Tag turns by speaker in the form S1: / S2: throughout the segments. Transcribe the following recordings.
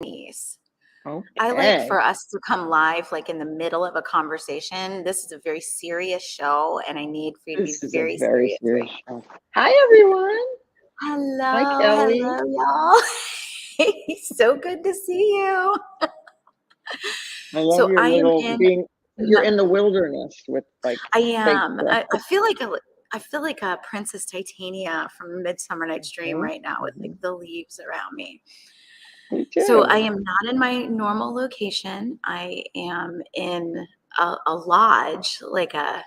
S1: Denise.
S2: Okay.
S1: I like for us to come live like in the middle of a conversation. This is a very serious show, and I need for you to be very serious.
S2: Show. Hi, everyone.
S1: Hello,
S2: Hi, Kelly.
S1: hello, y'all. So good to see you.
S2: I love your little being. You're in the wilderness with like.
S1: I am. I feel like a Princess Titania from Midsummer Night's Dream right now with like the leaves around me.
S2: Me too.
S1: So I am not in my normal location. I am in a lodge, like a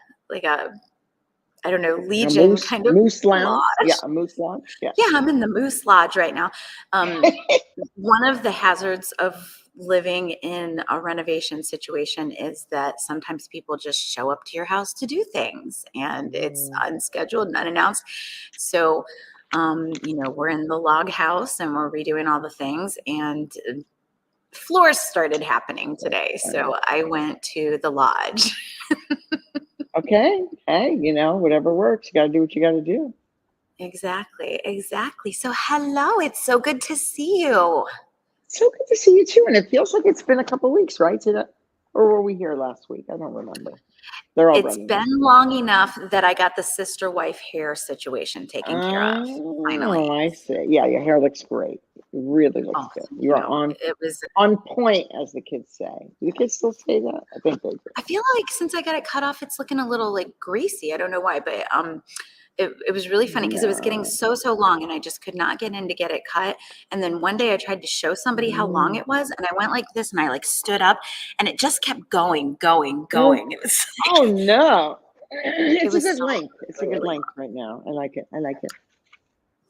S1: I don't know, Legion kind of
S2: moose lounge.
S1: Lodge.
S2: Yeah, a moose lodge. Yeah.
S1: Yeah, I'm in the Moose Lodge right now. One of the hazards of living in a renovation situation is that sometimes people just show up to your house to do things, and it's unscheduled and unannounced. So, we're in the log house and we're redoing all the things, and floors started happening today. So I went to the lodge.
S2: Okay. Hey, whatever works. You got to do what you got to do.
S1: Exactly. So hello, it's so good to see you.
S2: So good to see you too. And it feels like it's been a couple of weeks, right? Or were we here last week? I don't remember.
S1: It's been long enough that I got the sister-wife hair situation taken care of. Finally.
S2: Oh, I see. Yeah, your hair looks great. It really looks good. You are on point, as the kids say. Do the kids still say that? I think they do.
S1: I feel like since I got it cut off, it's looking a little like greasy. I don't know why, but it was really funny because it was getting so long, and I just could not get in to get it cut. And then one day I tried to show somebody how long it was, and I went like this, and I like stood up, and it just kept going. It was
S2: like, oh no! It's a good length. It's a good length right now. I like it.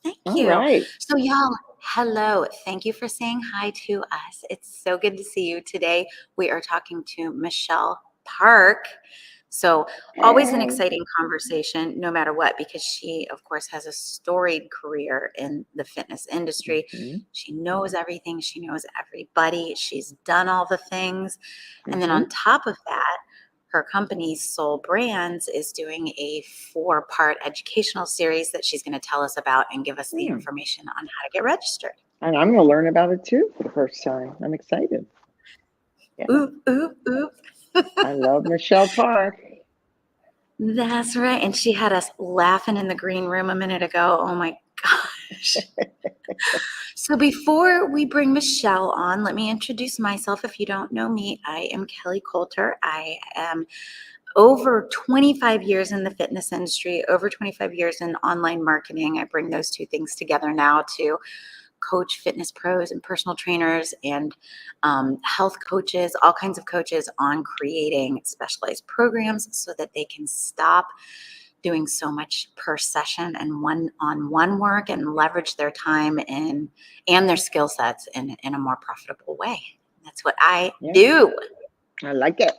S1: Thank you. Right. So y'all, hello. Thank you for saying hi to us. It's so good to see you today. We are talking to Michele Park. So always an exciting conversation, no matter what, because she, of course, has a storied career in the fitness industry. She knows everything. She knows everybody. She's done all the things. And then on top of that, her company, Soul Brands, is doing a 4-part educational series that she's going to tell us about and give us the information on how to get registered.
S2: And I'm going to learn about it too for the first time. I'm excited.
S1: Yeah. Oop.
S2: I love Michele Park.
S1: That's right. And she had us laughing in the green room a minute ago. Oh my gosh. So before we bring Michele on, let me introduce myself. If you don't know me, I am Kelly Coulter. I am over 25 years in the fitness industry, over 25 years in online marketing. I bring those two things together now to coach fitness pros and personal trainers and health coaches, all kinds of coaches on creating specialized programs so that they can stop doing so much per session and one-on-one work and leverage their time and their skill sets in a more profitable way. That's what I do.
S2: I like it.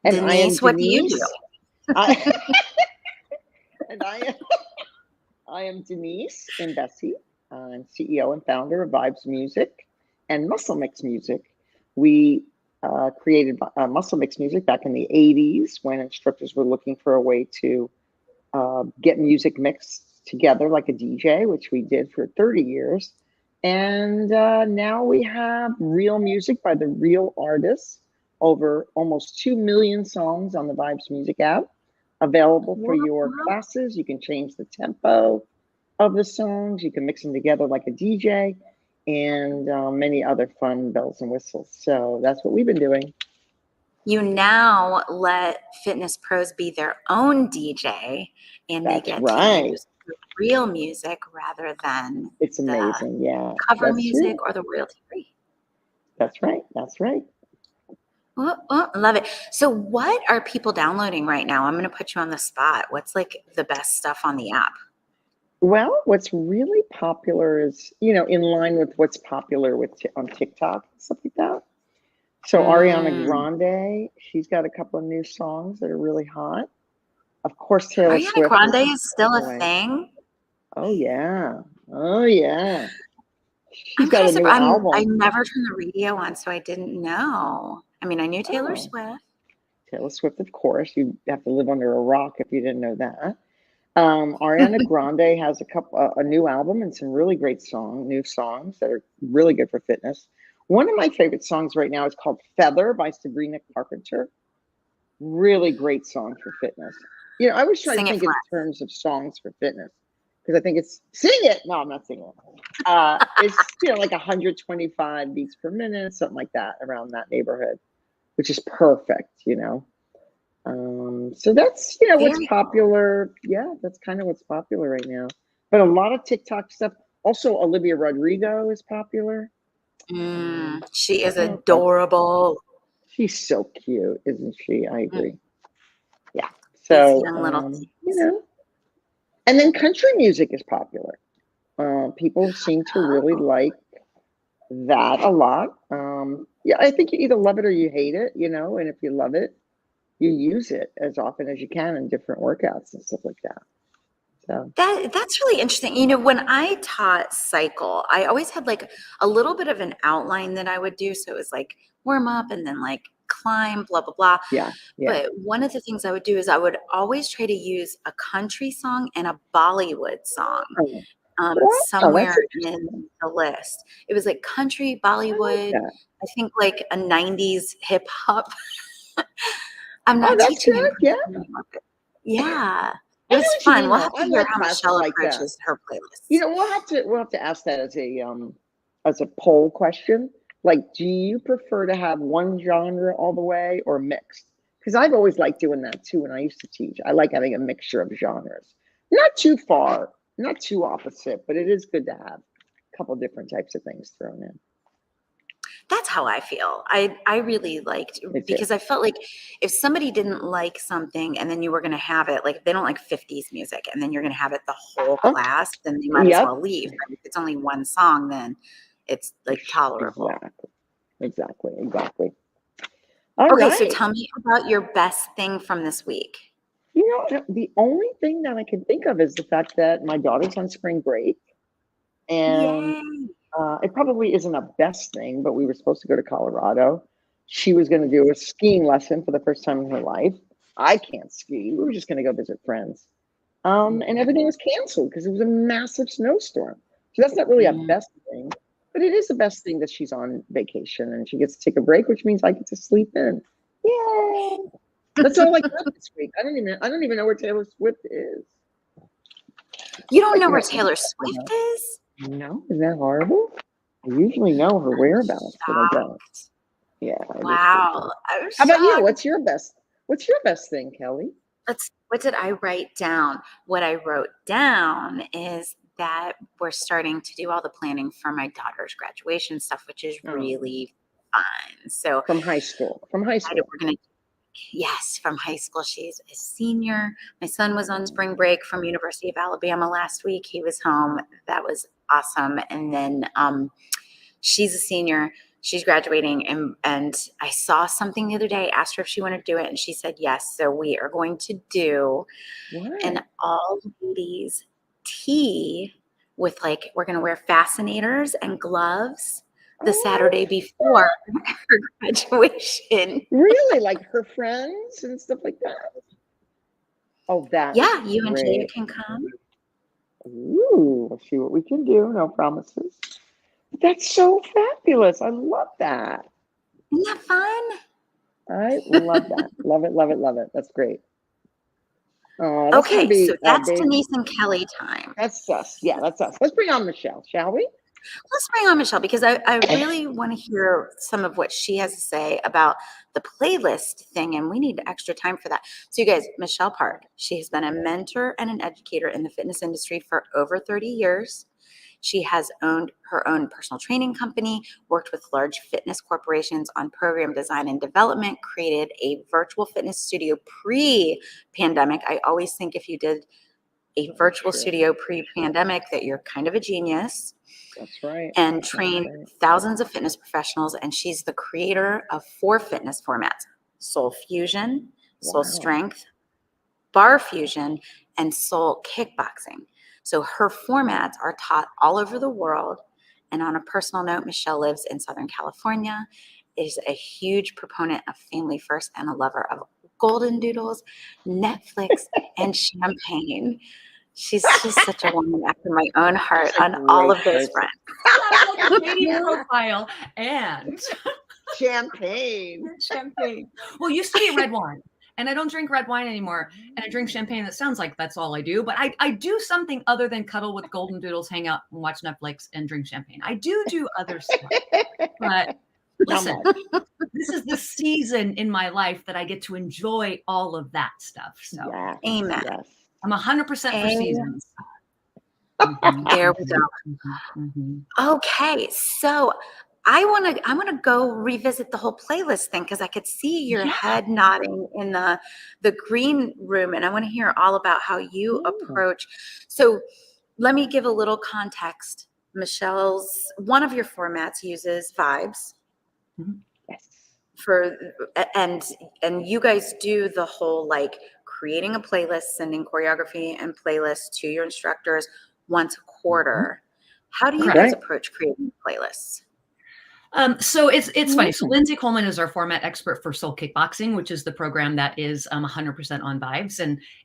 S1: And Denise, what do you do?
S2: I am Denise and Bessie. I'm CEO and founder of Vibes Music and Muscle Mix Music. We created Muscle Mix Music back in the 80s when instructors were looking for a way to get music mixed together like a DJ, which we did for 30 years. And now we have real music by the real artists, over almost 2 million songs on the Vibes Music app, available for your classes. You can change the tempo of the songs. You can mix them together like a DJ, and many other fun bells and whistles. So that's what we've been doing.
S1: You now let fitness pros be their own DJ, and they get to use real music rather than
S2: it's amazing.
S1: Cover music or the royalty free.
S2: That's right.
S1: Oh, love it. So what are people downloading right now? I'm going to put you on the spot. What's like the best stuff on the app?
S2: Well, what's really popular is, in line with what's popular on TikTok and stuff like that. So Ariana Grande, she's got a couple of new songs that are really hot. Of course, Taylor Swift.
S1: Ariana Grande is still a thing?
S2: Oh, yeah. She's got a new album.
S1: I never turned the radio on, so I didn't know. I mean, I knew Taylor Swift.
S2: Taylor Swift, of course. You have to live under a rock if you didn't know that. Ariana Grande has a new album and some really great new songs that are really good for fitness. One of my favorite songs right now is called Feather by Sabrina Carpenter. Really great song for fitness. You know, I always try
S1: Sing
S2: to
S1: it
S2: think
S1: for
S2: in
S1: us.
S2: terms of songs for fitness because I think it's sing it. No, I'm not singing it. It's like 125 beats per minute, something like that, around that neighborhood, which is perfect. So that's what's
S1: Very cool.
S2: popular. Yeah, that's kind of what's popular right now. But a lot of TikTok stuff. Also, Olivia Rodrigo is popular.
S1: She is
S2: Oh, that's
S1: adorable.
S2: she's so cute, isn't she? I
S1: Mm,
S2: agree. Yeah.
S1: these
S2: So,
S1: young little
S2: you
S1: things.
S2: know, and then country music is popular. People seem to really
S1: Oh,
S2: like that a lot. Yeah, I think you either love it or you hate it, and if you love it, you use it as often as you can in different workouts and stuff like that. So,
S1: that's really interesting. When I taught cycle, I always had like a little bit of an outline that I would do. So it was like warm up and then like climb, blah, blah, blah.
S2: yeah, yeah.
S1: But one of the things I would do is I would always try to use a country song and a Bollywood song
S2: Oh, wow,
S1: somewhere
S2: that's interesting.
S1: in the list. It was like country,
S2: I like
S1: Bollywood,
S2: that.
S1: I think like a 90s hip hop. I'm
S2: Oh,
S1: not
S2: that's
S1: teaching in
S2: good. Yeah.
S1: person anymore, but yeah, it
S2: I know
S1: was
S2: what you
S1: fun.
S2: mean
S1: We'll
S2: though.
S1: have to
S2: I
S1: hear
S2: like
S1: how
S2: classes
S1: Michelle
S2: like that.
S1: approaches her playlists.
S2: We'll have to ask that as a poll question. Like, do you prefer to have one genre all the way or mixed? Because I've always liked doing that too when I used to teach. I like having a mixture of genres. Not too far, not too opposite, but it is good to have a couple different types of things thrown in.
S1: That's how I feel. I really liked
S2: Me too.
S1: because I felt like if somebody didn't like something and then you were going to have it, like if they don't like 50s music and then you're going to have it the whole
S2: Huh?
S1: class, then they might as
S2: Yep.
S1: well leave. But if it's only one song, then it's like tolerable.
S2: Exactly. Exactly. Exactly. All
S1: Okay, so
S2: right.
S1: tell me about your best thing from this week.
S2: The only thing that I can think of is the fact that my daughter's on spring break, and
S1: Yay.
S2: it probably isn't a best thing, but we were supposed to go to Colorado. She was going to do a skiing lesson for the first time in her life. I can't ski. We were just going to go visit friends. And everything was canceled because it was a massive snowstorm. So that's not really a
S1: Mm.
S2: best thing, but it is the best thing that she's on vacation and she gets to take a break, which means I get to sleep in. Yay! That's all I got this week. I don't even know where Taylor Swift is.
S1: You don't
S2: Like
S1: know
S2: to
S1: where
S2: know
S1: Taylor
S2: anything
S1: Swift is?
S2: about. No, isn't that horrible? I usually know her
S1: I'm
S2: whereabouts, but I don't.
S1: shocked.
S2: Yeah, it is pretty
S1: Wow,
S2: cool.
S1: I'm
S2: How about you?
S1: shocked.
S2: What's your best thing, Kelly?
S1: What did I write down? What I wrote down is that we're starting to do all the planning for my daughter's graduation stuff, which is
S2: Oh,
S1: really fun. So
S2: from high school. From high school.
S1: we're gonna yes, from high school. She's a senior. My son was on spring break from University of Alabama last week. He was home. That was awesome. And then she's a senior. She's graduating, and I saw something the other day. Asked her if she wanted to do it, and she said yes. So we are going to do an
S2: What?
S1: all ladies tea with like we're going to wear fascinators and gloves the
S2: Oh,
S1: Saturday before her graduation.
S2: really? Like her friends and stuff like that? Oh, that is
S1: Yeah, you and Jada
S2: great.
S1: can come.
S2: Ooh, we'll see what we can do. No promises. That's so fabulous. I love that.
S1: Isn't that fun?
S2: I love that. Love it, love it, love it. That's great. Oh, that's going to
S1: Okay, so
S2: be a
S1: that's
S2: big,
S1: Denise and Kelly time.
S2: that's us. Yeah, that's us. Let's bring on Michele, shall we?
S1: Let's bring on Michelle because I really want to hear some of what she has to say about the playlist thing, and we need extra time for that. So, you guys, Michelle Park, she has been a mentor and an educator in the fitness industry for over 30 years. She has owned her own personal training company, worked with large fitness corporations on program design and development, created a virtual fitness studio pre-pandemic. I always think if you did a virtual
S2: Sure.
S1: studio pre-pandemic that you're kind of a genius,
S2: That's right.
S1: and
S2: That's
S1: trained
S2: right.
S1: thousands of fitness professionals. And she's the creator of 4 fitness formats: SOULfusion,
S2: Wow.
S1: SOULstrength, BARREfusion, and SOULkickboxing. So her formats are taught all over the world. And on a personal note, Michelle lives in Southern California, is a huge proponent of family first and a lover of Goldendoodles, Netflix, and champagne. She's just such a woman after my own heart
S2: She's a
S1: on all
S2: great
S1: of those
S2: person.
S1: fronts.
S3: Sounds like a dating profile and
S2: Champagne.
S3: champagne. Well, used to be red wine, and I don't drink red wine anymore, and I drink champagne. That sounds like that's all I do, but I do something other than cuddle with Goldendoodles, hang out and watch Netflix and drink champagne. I do other stuff, but listen, this is the season in my life that I get to enjoy all of that stuff. So
S2: Yes,
S1: Amen.
S2: yes.
S3: I'm 100% for
S1: Amen.
S3: seasons.
S1: There we go.
S3: Mhm.
S1: Okay, so I want to go revisit the whole playlist thing because I could see your
S3: Yeah.
S1: head nodding in the green room, and I want to hear all about how you approach. So let me give a little context. Michelle's one of your formats uses vibes
S2: Yes.
S1: for, and you guys do the whole like creating a playlist, sending choreography and playlists to your instructors once a quarter. How do you
S3: Correct.
S1: guys approach creating playlists?
S3: So it's funny. So Lindsay Coleman is our format expert for Soul Kickboxing, which is the program that is 100% on vibes.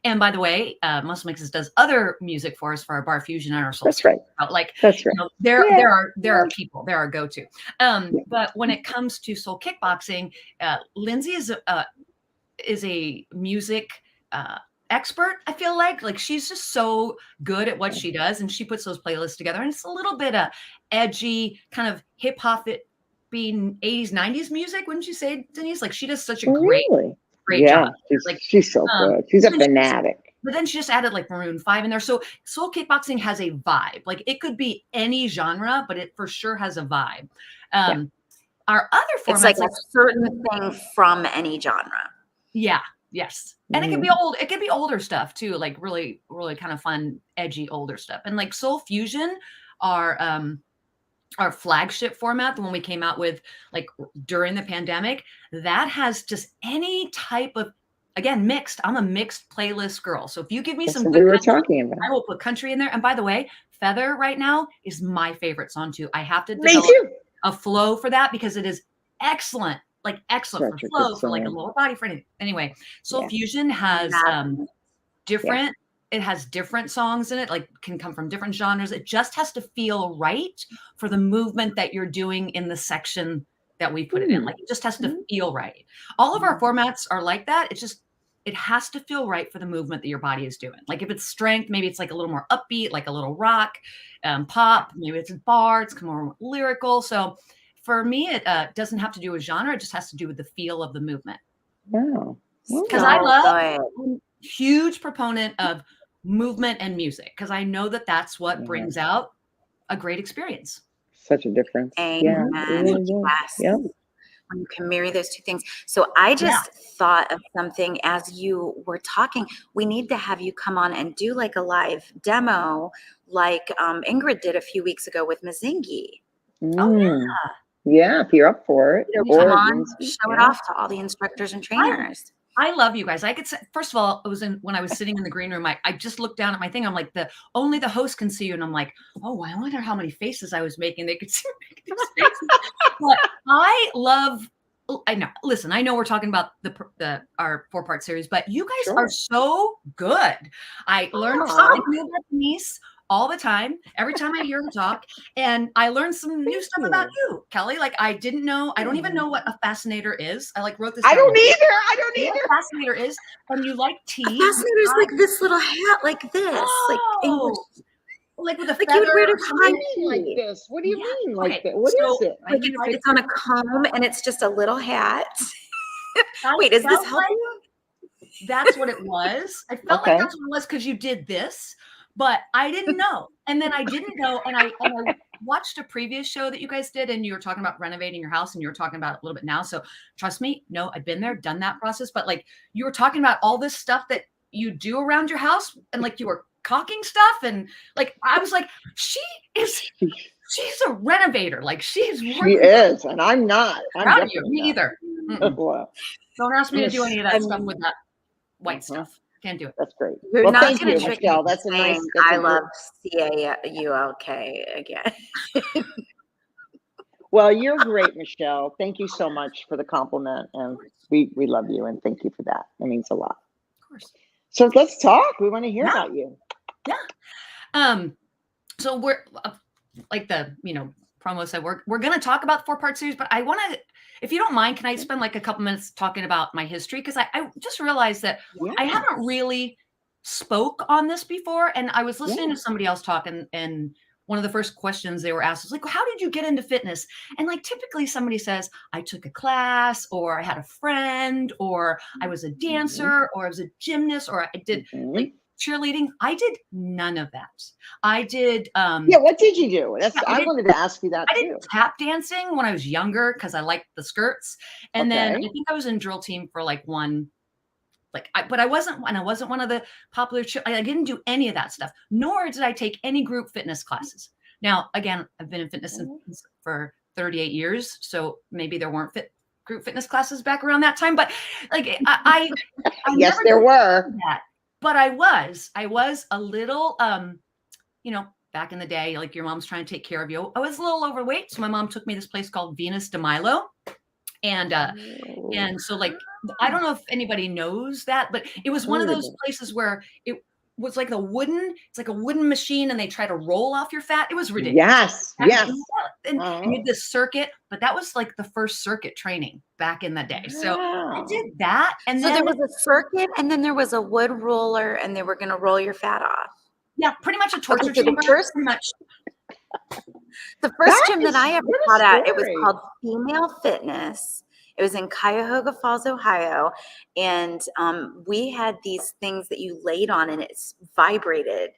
S3: And by the way, Muscle Mixes does other music for us for our BARREfusion and our SOULstrength.
S2: That's right.
S3: Like,
S2: That's right.
S3: you know, there are people, there are go-to. But when it comes to Soul Kickboxing, Lindsay is a music expert. I feel like she's just so good at what she does, and she puts those playlists together. And it's a little bit of edgy, kind of hip hop, being 80s, 90s music, wouldn't you say, Denise? Like she does such a great job.
S2: She's so good. She's a fanatic.
S3: But then she just added like Maroon 5 in there. So Soul Kickboxing has a vibe. Like it could be any genre, but it for sure has a vibe. Our other formats,
S1: it's like a certain thing from any genre.
S3: Yeah. Yes. And it could be old. It could be older stuff too, like really, really kind of fun, edgy, older stuff. And like SOULfusion, our flagship format, the one we came out with like during the pandemic, that has just any type of, again, mixed. I'm a mixed playlist girl. So if you give me some good country, I will put country in there. And by the way, Feather right now is my favorite song too. I have to develop a flow for that because it is excellent. Like excellent for flow, for like a lower body, for anything. Anyway, SOULfusion has different, it has different songs in it, like can come from different genres. It just has to feel right for the movement that you're doing in the section that we put it in. Like it just has to feel right. All of our formats are like that. It's just, it has to feel right for the movement that your body is doing. Like if it's strength, maybe it's like a little more upbeat, like a little rock, pop, maybe it's a bar, it's more lyrical. So for me, it doesn't have to do with genre. It just has to do with the feel of the movement.
S2: Wow.
S3: Because I love, huge proponent of movement and music, because I know that that's what brings out a great experience.
S2: Such a difference.
S1: Amen. Yes. When you can marry those two things. So I just thought of something as you were talking. We need to have you come on and do like a live demo like Ingrid did a few weeks ago with Mazingi.
S3: Oh, yeah.
S2: Yeah, if you're up for it.
S1: Come on, show it off to all the instructors and trainers.
S3: I love you guys. I could say, first of all, it was when I was sitting in the green room, I just looked down at my thing. I'm like, only the host can see you. And I'm like, oh, I wonder how many faces I was making. They could see me making these faces. But I know, listen, I know we're talking about our 4-part series, but you guys are so good. I learned something new about Denise all the time, every time I hear her talk. And I learned some new stuff about you, Kelly. Like I didn't know, I don't even know what a fascinator is. I like wrote this down.
S2: I don't either.
S3: What a fascinator is. And you like tea.
S1: A fascinator is like this little hat like this. Like English.
S3: Like with a
S1: like
S3: feather.
S1: You would wear it
S2: like this. What do you mean like that? What is it?
S1: Like it's on a comb and it's just a little hat. Wait, is this helping?
S3: That's what it was. I felt like that's what it was because you did this. But I didn't know. And then I didn't know. And I watched a previous show that you guys did, and you were talking about renovating your house, and you were talking about it a little bit now. So trust me, no, I've been there, done that process. But like you were talking about all this stuff that you do around your house, and like you were caulking stuff. And like I was like, she's a renovator. Like she
S2: is. And I'm not. I'm
S3: proud of you. Me either.
S2: Well,
S3: don't ask me to do any of that stuff with that white stuff. Can't do it.
S2: That's great.
S1: You're not going to trick me.
S2: That's a nice.
S1: I love SOULk again.
S2: Well, you're great, Michele. Thank you so much for the compliment. And we love you and thank you for that. It means a lot.
S3: Of course.
S2: So let's talk. We want to hear about you.
S3: Yeah. So we're like the, promo said, we're going to talk about the 4-part series, but I want to, if you don't mind, can I spend like a couple minutes talking about my history? Because I just realized that I haven't really spoke on this before. And I was listening to somebody else talk, and one of the first questions they were asked was like, well, how did you get into fitness? And like, typically somebody says, I took a class, or I had a friend, or I was a dancer, or I was a gymnast, or I did like cheerleading. I did none of that. I did.
S2: What did you do? I wanted to ask you that too.
S3: I did tap dancing when I was younger because I liked the skirts. And then I think I was in drill team for like one. But I wasn't one of the popular. I didn't do any of that stuff, nor did I take any group fitness classes. Now, again, I've been in fitness for 38 years, so maybe there weren't group fitness classes back around that time. But like, I
S2: yes, there were.
S3: That. But I was a little, back in the day, like your mom's trying to take care of you. I was a little overweight, so my mom took me to this place called Venus de Milo. And so like, I don't know if anybody knows that, but it was one of those places where it was like it's like a wooden machine and they try to roll off your fat. It was ridiculous.
S2: Yes.
S3: And you did this circuit, but that was like the first circuit training back in the day. So I did that. And
S1: so
S3: then
S1: there was a circuit and then there was a wood roller and they were going to roll your fat off.
S3: Yeah, pretty much a torture
S1: chamber. The first gym that I ever taught at, it was called Female Fitness. It was in Cuyahoga Falls, Ohio. And we had these things that you laid on and it vibrated.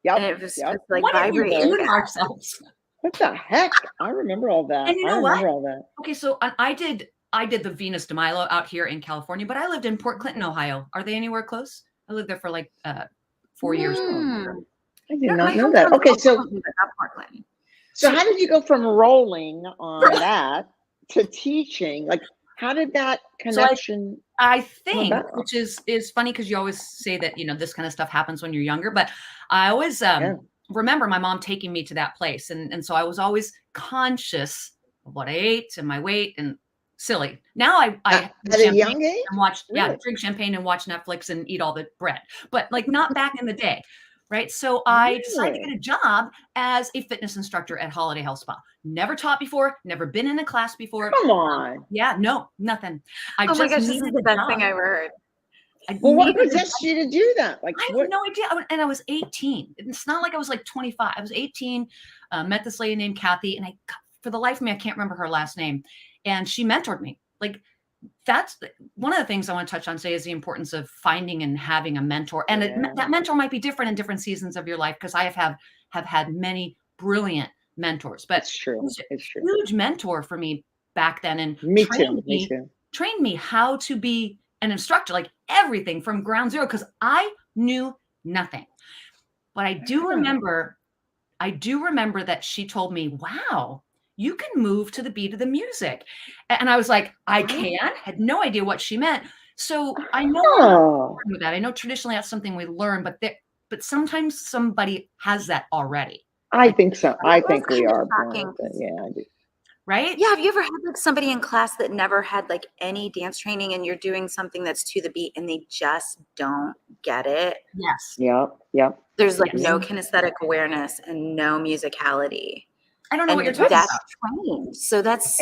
S1: And it was just like vibrating.
S3: Ourselves.
S2: What the heck? I remember all that.
S3: And you know
S2: what? All that.
S3: Okay, so I did the Venus de Milo out here in California, but I lived in Port Clinton, Ohio. Are they anywhere close? I lived there for like 4 years.
S2: I did not know that. Okay, so how did you go from rolling on that to teaching? Like, how did that connection?
S3: So I think, which is funny because you always say that, this kind of stuff happens when you're younger, but I always remember my mom taking me to that place. And so I was always conscious of what I ate and my weight and silly. Now I
S2: at a young age
S3: and drink champagne and watch Netflix and eat all the bread, but like not back in the day. Right. So I decided to get a job as a fitness instructor at Holiday Health Spa. Never taught before, never been in a class before.
S2: Come on.
S3: No, nothing.
S1: Oh my gosh, this is the best thing I've heard.
S2: Well, what possessed you to do that? Like,
S3: I have no idea. And I was 18. It's not like I was like 25. I was 18, met this lady named Kathy, and for the life of me, I can't remember her last name. And she mentored me. Like, that's one of the things I want to touch on today is the importance of finding and having a mentor. And that mentor might be different in different seasons of your life, because I have had many brilliant mentors. But
S2: it's true. It's true.
S3: Huge mentor for me back then, and trained me how to be an instructor, like everything from ground zero, because I knew nothing. But I do remember that she told me, wow, you can move to the beat of the music. And I was like, I can? Had no idea what she meant. So I know with that. I know traditionally that's something we learn, but sometimes somebody has that already.
S2: I think so. I think we are. Yeah, I do.
S3: Right?
S1: Yeah. Have you ever had like somebody in class that never had like any dance training, and you're doing something that's to the beat and they just don't get it?
S3: Yes.
S2: Yep.
S1: There's like no kinesthetic awareness and no musicality.
S3: I don't know what you're talking about.
S1: Trained. So that's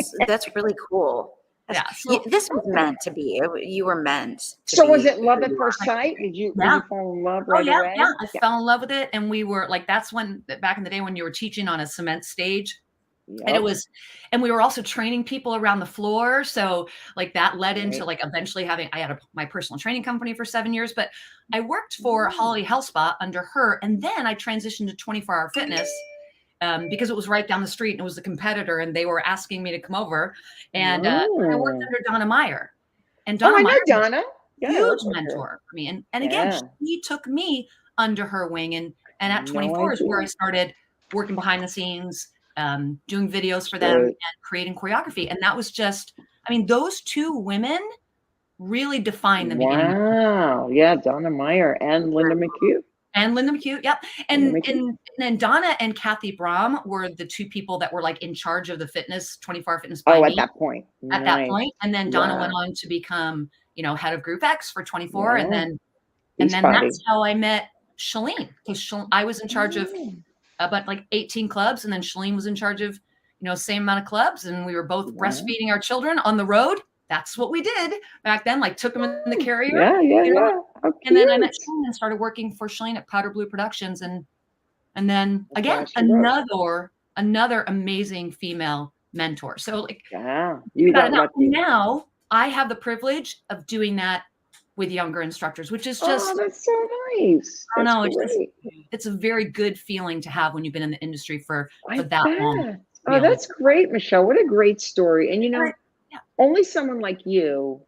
S1: really cool. This was meant to be. You were meant to be.
S2: Was it love at first sight? Did you fall in love right away?
S3: Yeah. I fell in love with it. And we were like, that's when, back in the day when you were teaching on a cement stage. Yep. And we were also training people around the floor. So like that led into like eventually I had my personal training company for 7 years, but I worked for Holiday Health Spa under her. And then I transitioned to 24-hour fitness. Because it was right down the street and it was a competitor, and they were asking me to come over, and I worked under Donna Meyer. And Donna Meyer,
S2: Donna,
S3: huge mentor for me. And again, she took me under her wing, and at 24 is where I started working behind the scenes, doing videos for them and creating choreography. And that was just, those two women really defined the beginning.
S2: Wow. Yeah, Donna Meyer and Linda McHugh.
S3: And Linda McHugh, yep. And then Donna and Kathy Brahm were the two people that were like in charge of the fitness, 24-hour fitness by me.
S2: At that point.
S3: At that point. And then Donna went on to become, you know, head of Group X for 24. And then that's how I met Shalene. Because I was in charge of about like 18 clubs, and then Shalene was in charge of, you know, same amount of clubs, and we were both breastfeeding our children on the road. That's what we did back then, like took them in the carrier. And then I met Shalene and started working for Shalene at Powder Blue Productions. And then again, another amazing female mentor. So like, now I have the privilege of doing that with younger instructors, which is just,
S2: that's so nice.
S3: I don't know. It's a very good feeling to have when you've been in the industry for that long.
S2: Oh, that's great, Michele. What a great story. And you know, only someone like you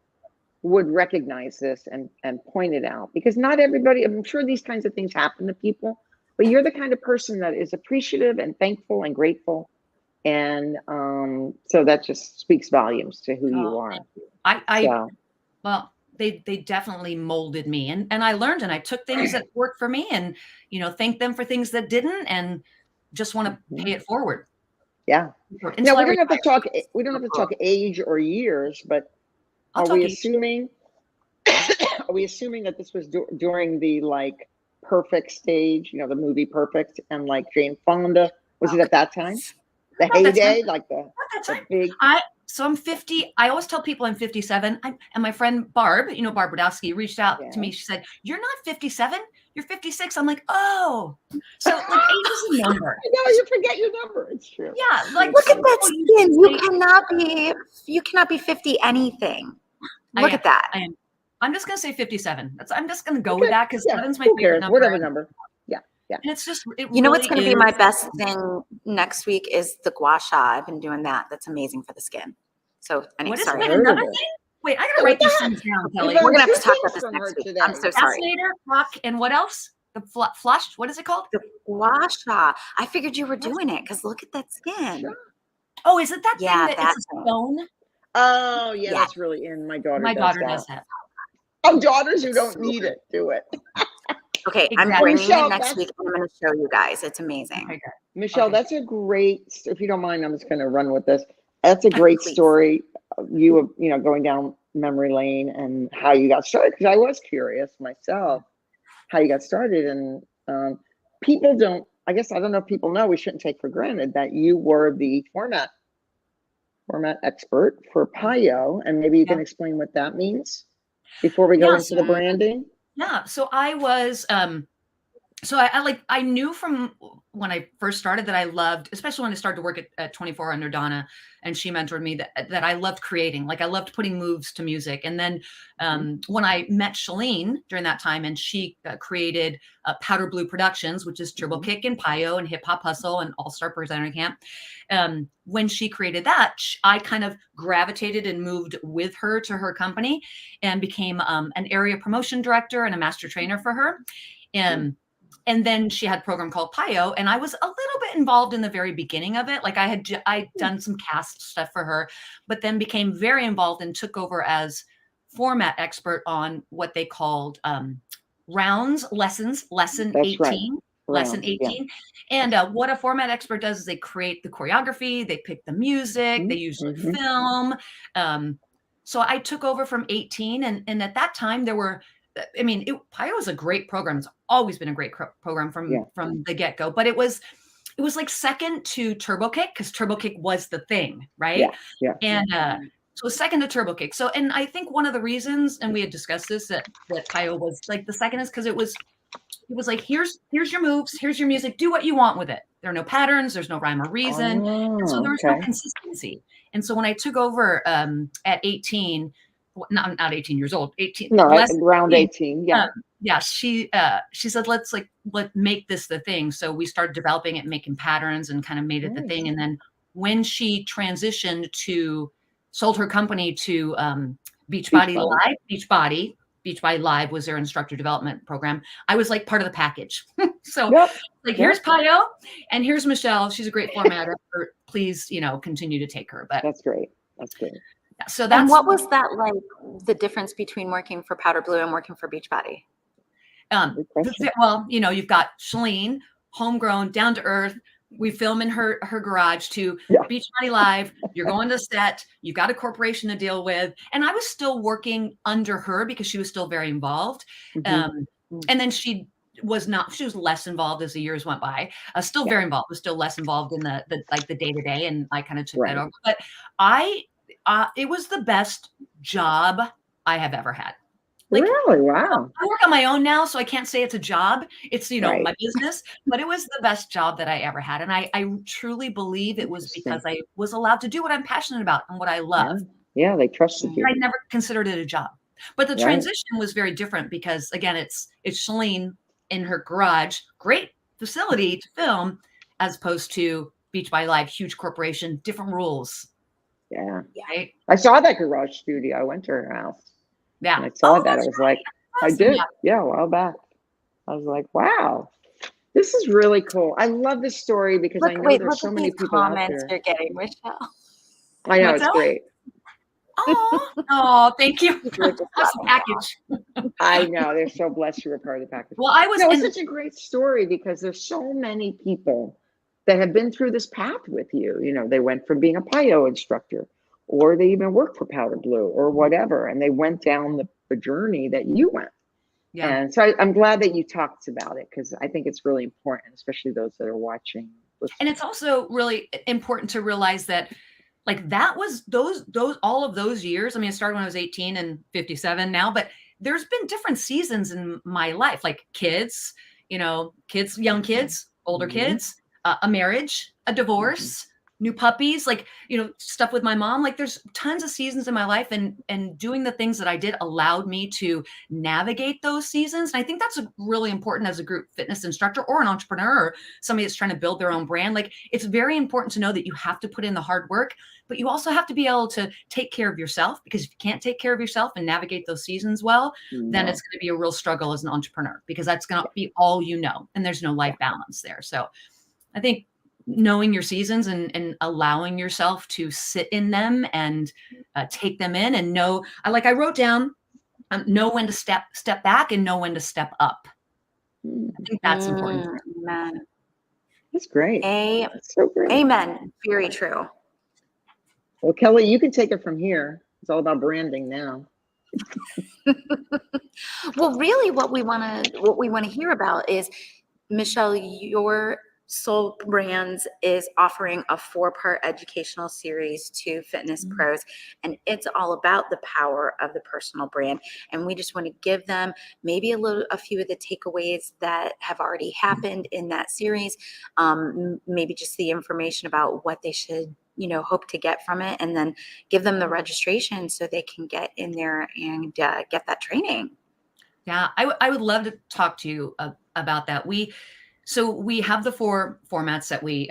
S2: would recognize this and point it out, because not everybody, I'm sure these kinds of things happen to people, but you're the kind of person that is appreciative and thankful and grateful. And so that just speaks volumes to who you are.
S3: Well, they definitely molded me, and I learned, and I took things that worked for me, and, you know, thanked them for things that didn't, and just want to pay it forward.
S2: Yeah. Now we don't have to talk. We don't have to talk age or years, but are we assuming that this was during the like Perfect stage? You know, the movie Perfect, and like Jane Fonda. Was it at that time? The heyday, like the big.
S3: So I'm 50. I always tell people I'm 57. And my friend Barb, you know, Barb Radowski, reached out to me. She said, "You're not 57. You're 56. I'm like, oh. So like age is a number.
S2: I know, you forget your number. It's true.
S3: Yeah. Like,
S1: look at that skin. You cannot be 50 anything. Look at that.
S3: I'm just going to say 57. I'm just going to go with that, because 7's my favorite number.
S2: Whatever number. Yeah.
S3: And it's just,
S1: you know, what's going to be my best thing next week is the gua sha. I've been doing that. That's amazing for the skin. So sorry.
S3: Another thing? Wait, I got to write these things down, Kelly.
S1: We're going to have to talk about this next week. I'm so sorry.
S3: Fascinator, rock, and what else? The flush, what is it called?
S1: The gua sha. I figured you were doing it, because look at that skin.
S3: Sure. Oh, is it that thing that it's a stone?
S2: Oh, yeah, that's really in. My daughter does that. Oh, daughters who don't need it, do it.
S1: Okay, I'm bringing it next week. I'm going to show you guys. It's amazing.
S3: Okay.
S2: Michele, that's a great, if you don't mind, I'm just going to run with this. That's a great story. You know, going down memory lane and how you got started, because I was curious myself how you got started. And people don't, I guess, I don't know if people know, we shouldn't take for granted that you were the format expert for PIO. And maybe you can explain what that means before we go into the branding.
S3: Yeah. So I was, I knew from when I first started that I loved, especially when I started to work at 24 under Donna, and she mentored me, that I loved creating. Like I loved putting moves to music. And then when I met Shalene during that time, and she created Powder Blue Productions, which is Turbo Kick and PIO and Hip Hop Hustle and All-Star Presenter Camp. When she created that, I kind of gravitated and moved with her to her company and became an area promotion director and a master trainer for her. And then she had a program called PIO, and I was a little bit involved in the very beginning of it. Like I'd done some cast stuff for her, but then became very involved and took over as format expert on what they called rounds, lessons, lesson 18. Lesson 18. And what a format expert does is they create the choreography, they pick the music, they usually film. So I took over from 18, and at that time there were, I mean, PIO was a great program. It's always been a great program from the get-go, but it was like second to Turbo Kick, because Turbo Kick was the thing, right?
S2: Yeah.
S3: And so second to Turbo Kick. So, and I think one of the reasons, and we had discussed this, that PIO was like the second is because it was like, here's your moves, here's your music, do what you want with it. There are no patterns, there's no rhyme or reason. And so there was no consistency. And so when I took over at 18, not 18 years old, 18.
S2: No, around 18. Yeah.
S3: She said, let's make this the thing. So we started developing it, making patterns, and kind of made it the thing. And then when she transitioned sold her company to Beachbody Live, Beachbody Live was their instructor development program. I was like part of the package. So here's PIO and here's Michele. She's a great formatter. Please, continue to take her. But
S2: that's great.
S3: So
S1: and what was that like, the difference between working for Powder Blue and working for Beachbody?
S3: Well, you know, you've got Shalene, homegrown, down to earth. We film in her garage to Beachbody Live. You're going to set. You've got a corporation to deal with. And I was still working under her because she was still very involved. And then she was less involved as the years went by. Still very involved, was still less involved in the day-to-day. And I kind of took that over. But it was the best job I have ever had. Like,
S2: really? Wow.
S3: I work on my own now, so I can't say it's a job. It's, you know, my business, but it was the best job that I ever had. And I truly believe it was because I was allowed to do what I'm passionate about and what I love.
S2: Yeah, they trusted you.
S3: I never considered it a job. But the transition was very different because, again, it's Shalene in her garage, great facility to film, as opposed to Beachbody Live, huge corporation, different rules.
S2: Yeah.
S3: Right?
S2: I saw that garage studio. I went to her house.
S3: Yeah.
S2: And I saw that. I was like, I did. Yeah, a while back. I was like, wow, this is really cool. I love this story because I know there's so many people out there.
S1: You're getting, Michele.
S2: I know, it's great.
S3: Oh, thank you. That's the package.
S2: I know. They're so blessed you were part of the package.
S3: Well,
S2: it's such a great story because there's so many people that have been through this path with you. You know, they went from being a PIO instructor, or they even worked for Powder Blue or whatever, and they went down the journey that you went. Yeah. And so I'm glad that you talked about it because I think it's really important, especially those that are watching.
S3: And it's also really important to realize that, like, that was all of those years. I mean, it started when I was 18 and 57 now, but there's been different seasons in my life, like kids, young kids, older kids, a marriage, a divorce, new puppies, like, stuff with my mom. Like, there's tons of seasons in my life, and doing the things that I did allowed me to navigate those seasons. And I think that's really important as a group fitness instructor or an entrepreneur or somebody that's trying to build their own brand. Like, it's very important to know that you have to put in the hard work, but you also have to be able to take care of yourself, because if you can't take care of yourself and navigate those seasons well, then it's going to be a real struggle as an entrepreneur, because that's going to be all you know, and there's no life balance there. So I think knowing your seasons and allowing yourself to sit in them and take them in, and I wrote down, know when to step back and know when to step up. I think that's important.
S1: Amen.
S2: That's great. That's so great.
S1: Amen. Very true.
S2: Well, Kelly, you can take it from here. It's all about branding now.
S1: Well, really what we want to hear about is, Michele, your Soul Brands is offering a 4-part educational series to fitness pros, and it's all about the power of the personal brand. And we just want to give them maybe a few of the takeaways that have already happened in that series, maybe just the information about what they should hope to get from it, and then give them the registration so they can get in there and get that training.
S3: Yeah, I would love to talk to you about that. So we have the 4 formats that we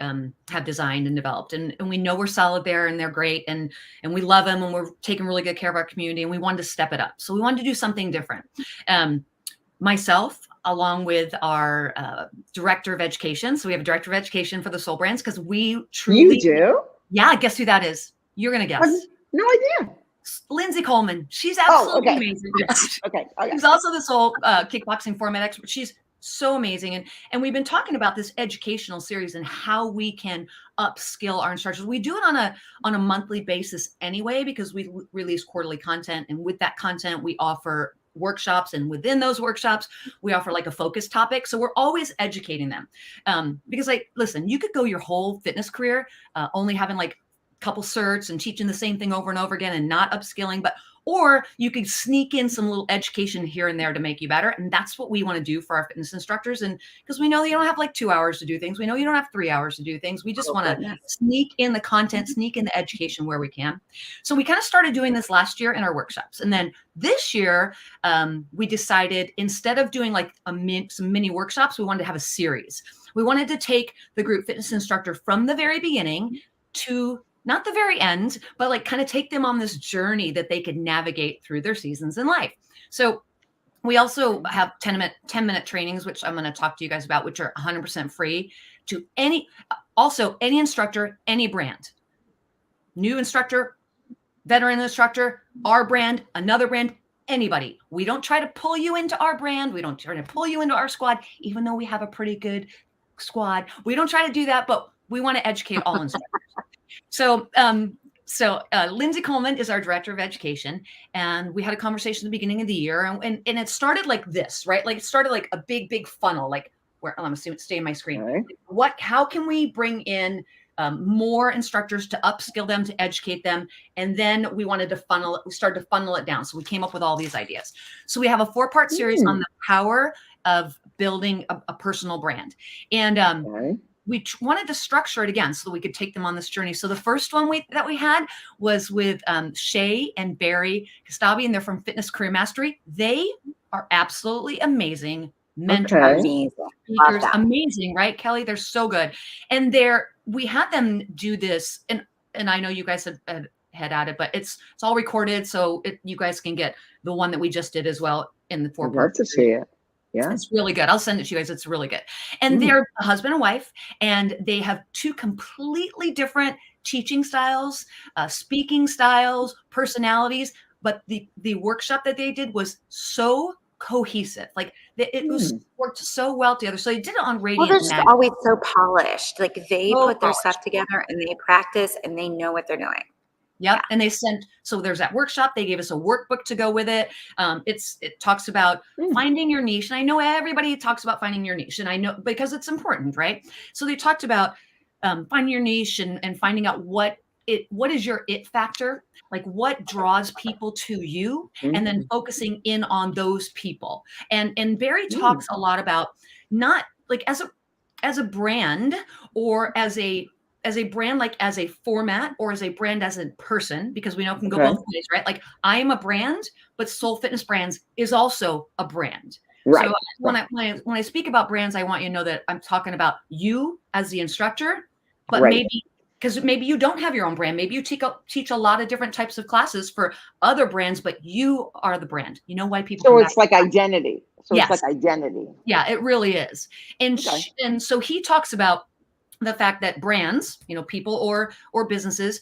S3: have designed and developed, and we know we're solid there, and they're great, and we love them, and we're taking really good care of our community, and we wanted to step it up. So we wanted to do something different. Myself, along with our director of education. So we have a director of education for the Soul Brands, because we truly—
S2: You do?
S3: Yeah, guess who that is? You're going to guess.
S2: No idea.
S3: Lindsay Coleman. She's absolutely amazing.
S2: Okay.
S3: She's also the Soul kickboxing format expert. She's so amazing. And we've been talking about this educational series and how we can upskill our instructors. We do it on a monthly basis anyway, because we release quarterly content. And with that content, we offer workshops. And within those workshops, we offer like a focus topic. So we're always educating them. Because listen, you could go your whole fitness career only having like a couple certs and teaching the same thing over and over again and not upskilling, or you could sneak in some little education here and there to make you better. And that's what we want to do for our fitness instructors. And because we know you don't have like 2 hours to do things. We know you don't have 3 hours to do things. We just want to sneak in the content, sneak in the education where we can. So we kind of started doing this last year in our workshops. And then this year, we decided, instead of doing like some mini workshops, we wanted to have a series. We wanted to take the group fitness instructor from the very beginning to not the very end, but like kind of take them on this journey that they could navigate through their seasons in life. So we also have 10-minute trainings, which I'm going to talk to you guys about, which are 100% free to any instructor, any brand, new instructor, veteran instructor, our brand, another brand, anybody. We don't try to pull you into our brand. We don't try to pull you into our squad, even though we have a pretty good squad. We don't try to do that, but we want to educate all instructors. So, Lindsay Coleman is our director of education, and we had a conversation at the beginning of the year, and it started like this, right? Like it started like a big funnel, like where I'm assuming stay in my screen.
S2: Right.
S3: How can we bring in more instructors to upskill them, to educate them? And then we started to funnel it down. So we came up with all these ideas. So we have a 4-part series on the power of building a personal brand. And we wanted to structure it again so that we could take them on this journey. So the first one that we had was with Shay and Barry Kastabi, and they're from Fitness Career Mastery. They are absolutely amazing mentors, speakers, amazing, right, Kelly? They're so good. And we had them do this, and I know you guys had at it, but it's all recorded, so you guys can get the one that we just did as well in the 4-part.
S2: I'd love to see it. Yeah.
S3: It's really good. I'll send it to you guys. It's really good. And they're a husband and wife, and they have 2 completely different teaching styles, speaking styles, personalities. But the workshop that they did was so cohesive. Like it was worked so well together. So they did it on Radiant.
S1: Well, they're just always so polished. Like they put their
S3: polished
S1: stuff together and they practice and they know what they're doing.
S3: Yep. Yeah. And so there's that workshop. They gave us a workbook to go with it. It talks about finding your niche. And I know everybody talks about finding your niche, and I know because it's important, right? So they talked about finding your niche and finding out what is your it factor, like what draws people to you, and then focusing in on those people. And Barry talks a lot about not like as a brand or as a brand, like as a format or as a brand as a person, because we know it can go both ways, right? Like I am a brand, but Soul Fitness Brands is also a brand. Right. So when I speak about brands, I want you to know that I'm talking about you as the instructor, but maybe you don't have your own brand. Maybe you teach a lot of different types of classes for other brands, but you are the brand. You know why people.
S2: So it's like identity. It's like identity.
S3: Yeah, it really is. And and so he talks about the fact that brands, people or businesses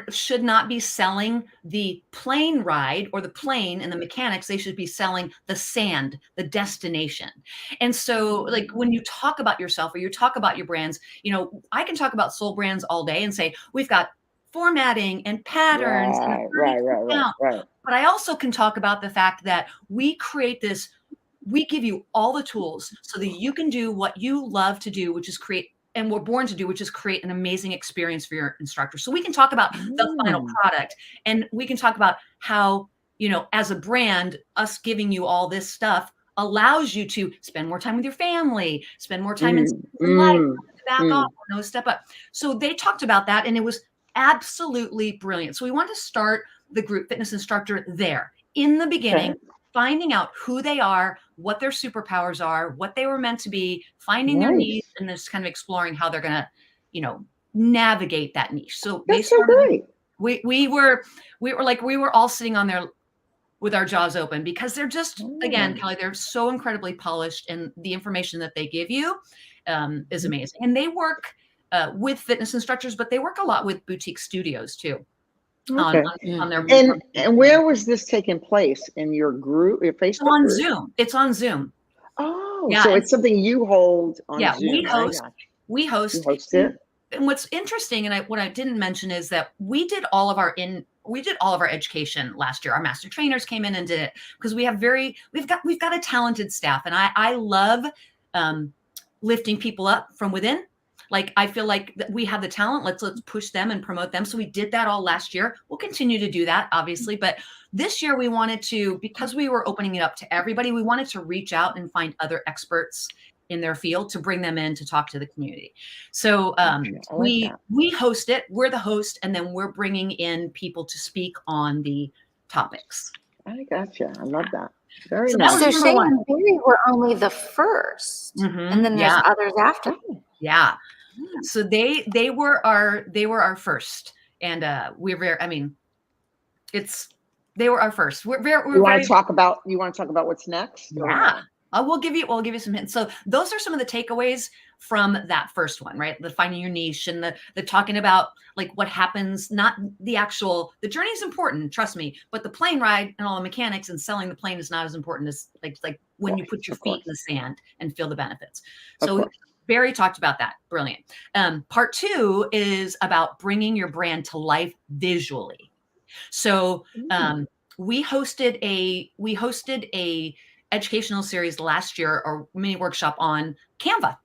S3: should not be selling the plane ride or the plane and the mechanics. They should be selling the sand, the destination. And so like when you talk about yourself or you talk about your brands, I can talk about Soul Brands all day and say, we've got formatting and patterns.
S2: Right.
S3: But I also can talk about the fact that we give you all the tools so that you can do what you love to do, which is create, and we're born to do, which is create an amazing experience for your instructor. So we can talk about the final product, and we can talk about how, as a brand, us giving you all this stuff allows you to spend more time with your family, spend more time in life, back off, step up. So they talked about that, and it was absolutely brilliant. So we want to start the group fitness instructor there in the beginning, finding out who they are, what their superpowers are, what they were meant to be, finding their niche, and just kind of exploring how they're going to, navigate that niche. So
S2: that's so great.
S3: We were all sitting on there with our jaws open, because they're just, again, Kelly, they're so incredibly polished, and the information that they give you is amazing. And they work with fitness instructors, but they work a lot with boutique studios too. On their
S2: and where was this taking place? In your group, your Facebook
S3: on
S2: group?
S3: Zoom. It's on Zoom.
S2: Oh, yeah, so it's something you hold on Zoom.
S3: We host.
S2: You host it.
S3: And what's interesting, and what I didn't mention, is that we did all of our education last year. Our master trainers came in and did it, because we've got a talented staff, and I love lifting people up from within. Like, I feel like we have the talent. Let's push them and promote them. So we did that all last year. We'll continue to do that, obviously. But this year we wanted to, because we were opening it up to everybody, we wanted to reach out and find other experts in their field to bring them in to talk to the community. So we host it. We're the host, and then we're bringing in people to speak on the topics.
S2: I gotcha. I love that. Very nice.
S1: So Shay and Barry were only the first, and then there's others after.
S3: Yeah. So they were our first, and we're very. I mean, they were our first. We're
S2: you want to talk about what's next?
S3: Yeah. we'll give you some hints. So those are some of the takeaways from that first one, right? The finding your niche and the talking about like what happens, not the journey is important, trust me, but the plane ride and all the mechanics and selling the plane is not as important as like when you put your feet in the sand and feel the benefits. So Barry talked about that. Brilliant. Part 2 is about bringing your brand to life visually. So we hosted a educational series last year, or mini workshop on Canva.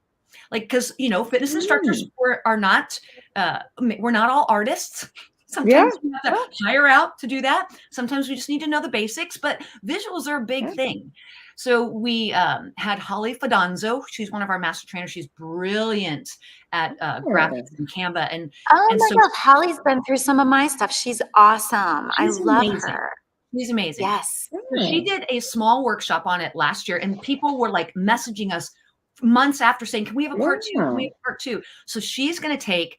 S3: Like, because fitness instructors we're not all artists. Sometimes we have to hire out to do that. Sometimes we just need to know the basics, but visuals are a big thing. So we had Holly Fadonzo. She's one of our master trainers. She's brilliant at graphics and Canva. And
S1: my God, Holly's been through some of my stuff. She's awesome. I love her.
S3: She's amazing.
S1: Yes.
S3: So she did a small workshop on it last year, and people were like messaging us months after saying, can we have a part 2? Can we have a part 2? So she's going to take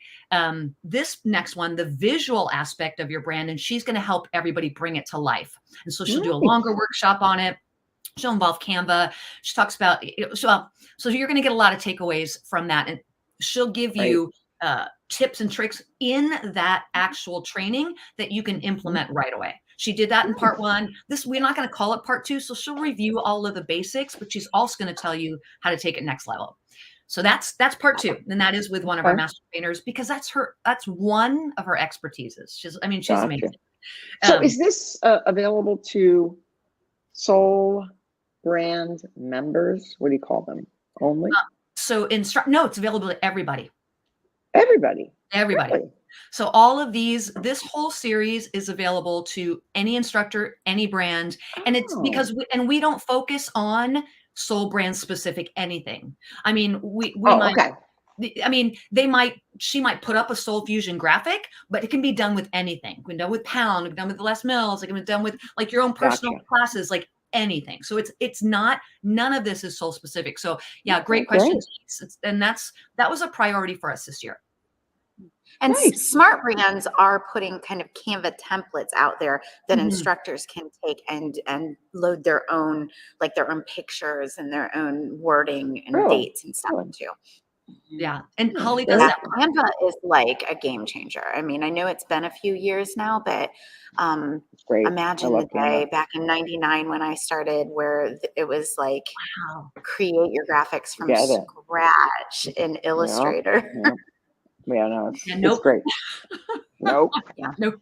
S3: this next one, the visual aspect of your brand, and she's going to help everybody bring it to life. And so she'll do a longer workshop on it. She'll involve Canva. She talks about, so you're going to get a lot of takeaways from that. And she'll give you tips and tricks in that actual training that you can implement right away. She did that in part 1. We're not going to call it part 2. So she'll review all of the basics, but she's also going to tell you how to take it next level. So that's part 2. And that is with one of our master trainers, because that's one of her expertises. She's amazing.
S2: So is this available to Soul brand members? What do you call them? Only?
S3: No, it's available to everybody.
S2: Everybody.
S3: Really? So all of this whole series is available to any instructor, any brand. And it's because we don't focus on Soul brand specific anything. I mean, she might put up a SOULfusion graphic, but it can be done with anything. It can be done with Pound, it can be done with Les Mills, it can be done with like your own personal classes, like anything. So it's not, none of this is Soul specific. So yeah, great question. And that was a priority for us this year.
S1: And smart brands are putting kind of Canva templates out there that instructors can take and load their own pictures and their own wording and dates and stuff into.
S3: Yeah. And Holly does that.
S1: Canva is like a game changer. I mean, I know it's been a few years now, but imagine the day back in '99 when I started, where it was like, create your graphics from scratch in Illustrator.
S2: Yeah, no, it's great. Nope.
S3: Nope.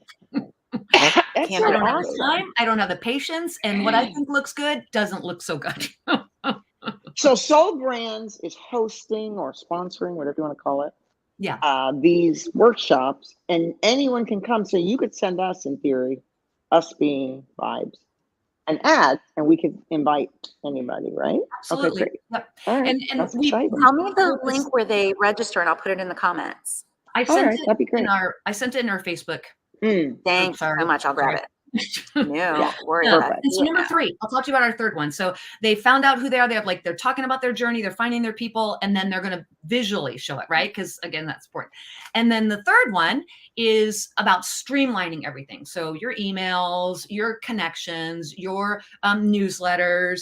S3: I don't have the time. I don't have the patience. And what I think looks good doesn't look so good.
S2: So Soul Brands is hosting or sponsoring, whatever you want to call it.
S3: Yeah.
S2: These workshops, and anyone can come. So you could send us, in theory, us being Vibes, an ad, and we could invite anybody, right?
S3: Absolutely.
S2: Okay, great.
S3: Yep.
S2: All right.
S3: And
S2: That's exciting.
S1: Tell me the link where they register, and I'll put it in the comments.
S3: I sent it in our Facebook.
S1: Thanks so much. I'll grab it. No, worry about it.
S3: So number 3, I'll talk to you about our third one. So they found out who they are. They're talking about their journey. They're finding their people, and then they're going to visually show it, right? Because again, that's important. And then the third one is about streamlining everything. So your emails, your connections, your newsletters.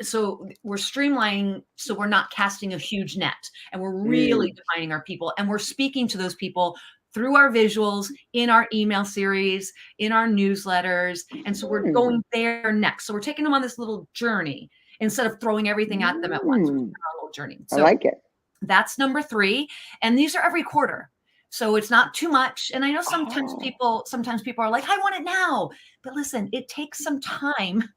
S3: So we're streamlining, so we're not casting a huge net, and we're really defining our people, and we're speaking to those people through our visuals, in our email series, in our newsletters. And so we're going there next. So we're taking them on this little journey instead of throwing everything at them at once. We're on a little journey. So
S2: I like it.
S3: That's number 3. And these are every quarter. So it's not too much. And I know sometimes people are like, I want it now. But listen, it takes some time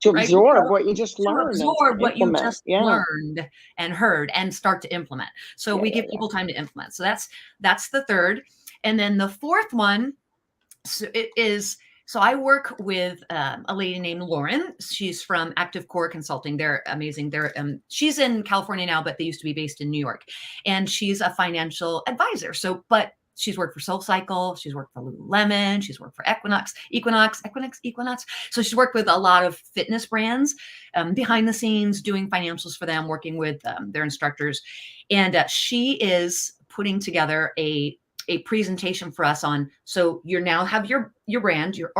S2: to absorb what you just learned.
S3: Learned and heard and start to implement. So we give people time to implement. So that's the third. And then the fourth one, so I work with a lady named Lauren. She's from Active Core Consulting. They're amazing. She's in California now, but they used to be based in New York. And she's a financial advisor. But she's worked for SoulCycle. She's worked for Lululemon. She's worked for Equinox. So she's worked with a lot of fitness brands behind the scenes, doing financials for them, working with their instructors. And she is putting together a presentation for us on, so you now have your brand, your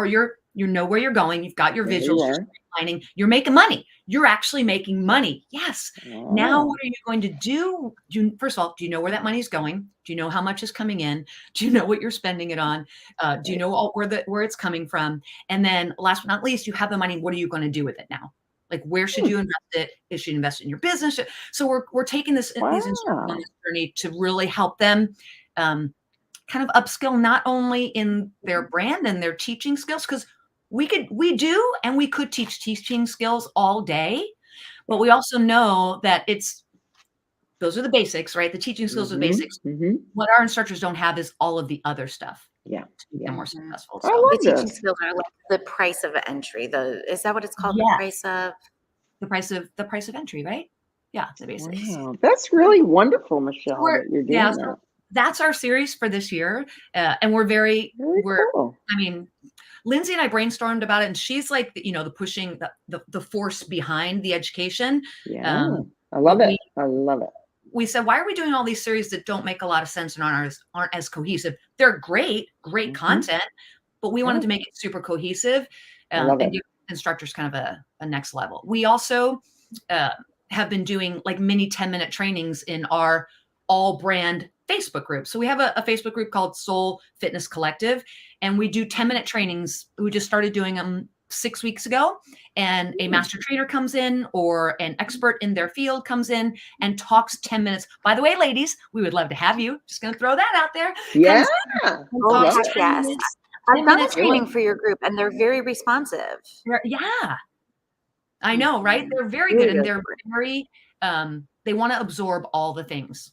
S3: You know where you're going. You've got your
S2: There
S3: visuals,
S2: you
S3: you're
S2: are.
S3: streamlining, you're making money. You're actually making money. Yes. Now,
S2: Oh.
S3: what are you going to do? First of all, do you know where that money's going? Do you know how much is coming in? Do you know what you're spending it on? Do you know where it's coming from? And then last but not least, you have the money. What are you going to do with it now? Like, where should you invest it? Is you invest in your business? So we're taking these instructors on this journey to really help them kind of upskill not only in their brand and their teaching skills, because we could teach teaching skills all day, but we also know that those are the basics, right? The teaching skills are the basics. What our instructors don't have is all of the other stuff.
S2: Yeah.
S3: To become more successful.
S2: I love
S1: the teaching
S2: this.
S1: skills are like the price of entry. Is that what it's called?
S3: Yeah.
S1: The
S3: price of entry, right? Yeah, the basics.
S2: Wow. That's really wonderful, Michele, that you're doing that.
S3: So that's our series for this year. And we're
S2: cool.
S3: I mean, Lindsay and I brainstormed about it, and she's like, the pushing the force behind the education.
S2: Yeah. I love it. I love it.
S3: We said, why are we doing all these series that don't make a lot of sense and aren't as cohesive? They're great content, but we wanted to make it super cohesive and give instructors kind of a next level. We also have been doing like mini 10-minute trainings in our all brand Facebook group. So we have a Facebook group called Soul Fitness Collective, and we do 10-minute trainings. We just started doing them 6 weeks ago, and a master trainer comes in or an expert in their field comes in and talks 10 minutes. By the way, ladies, we would love to have you. Just going to throw that out there.
S2: Yeah.
S1: Yes. I've done a training for your group, and they're very responsive.
S3: Yeah. I know, right? They're very good, and they're very, they want to absorb all the things.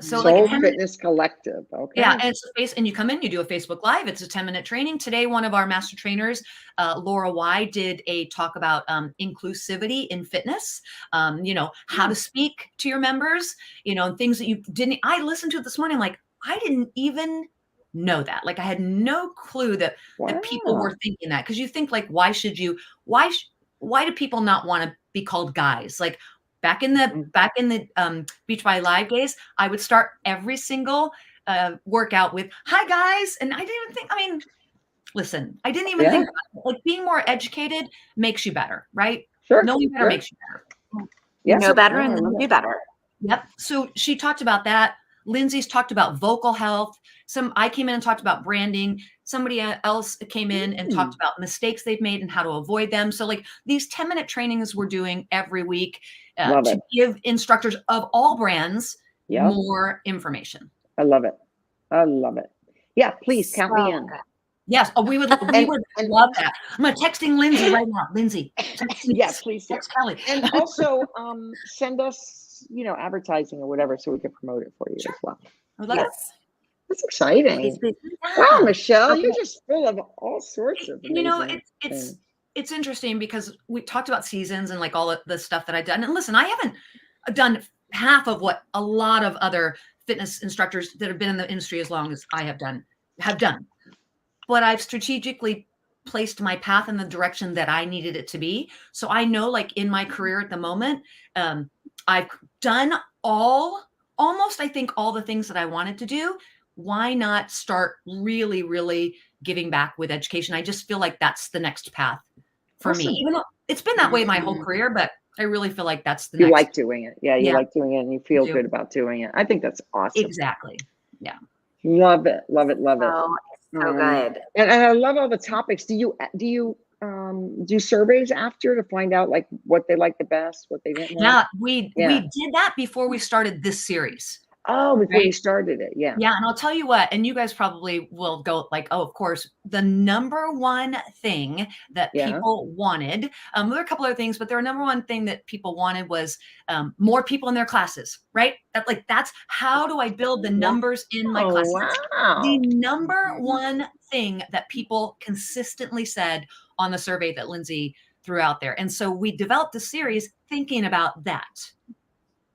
S3: So
S2: Soul Fitness Collective. Okay.
S3: Yeah, and and you come in, you do a Facebook Live. It's a 10-minute training. Today, one of our master trainers, Laura Y, did a talk about inclusivity in fitness. How to speak to your members. And things that you didn't. I listened to it this morning. Like, I didn't even know that. Like, I had no clue that people were thinking that, because you think, like, why do people not want to be called guys? Like, back in the Beachbody Live days, I would start every single workout with "Hi guys," and I didn't even think. I mean, listen, I didn't even think about it. Like, being more educated makes you better, right?
S2: Sure.
S3: Knowing better makes you better.
S1: You know better and then do better.
S3: Yep. So she talked about that. Lindsay's talked about vocal health. I came in and talked about branding. Somebody else came in and talked about mistakes they've made and how to avoid them. So, like, these 10-minute trainings we're doing every week to give instructors of all brands more information.
S2: I love it. I love it. Yeah, please count me in.
S3: Yes, we would love that. I'm texting Lindsay right now. Lindsay,
S2: yes, please.
S3: Text Kelly.
S2: And also send us, advertising or whatever, so we can promote it for you as well.
S3: I love it.
S2: That's exciting. Wow, Michele, you're just full of all sorts of amazing things.
S3: It's interesting because we talked about seasons and like all of the stuff that I've done. And listen, I haven't done half of what a lot of other fitness instructors that have been in the industry as long as I have done. But I've strategically placed my path in the direction that I needed it to be. So I know, like, in my career at the moment, I've done almost, I think, all the things that I wanted to do. Why not start really, really giving back with education? I just feel like that's the next path for me. Even though it's been that way my whole career, but I really feel like that's the next.
S2: You like doing it. Yeah, you like doing it and you feel good about doing it. I think that's awesome.
S3: Exactly. Yeah.
S2: Love it. Love it. Love it.
S1: Oh, so good.
S2: And I love all the topics. Do you do surveys after to find out, like, what they like the best, what they didn't like?
S3: Yeah, we did that before we started this series.
S2: Oh, before you started it. Yeah.
S3: Yeah. And I'll tell you what, and you guys probably will go like, oh, of course, the number one thing that people wanted, there are a couple other things, but their number one thing that people wanted was more people in their classes, right? That's how do I build the numbers in my classes?
S2: Wow.
S3: The number one thing that people consistently said on the survey that Lindsay threw out there. And so we developed a series thinking about that.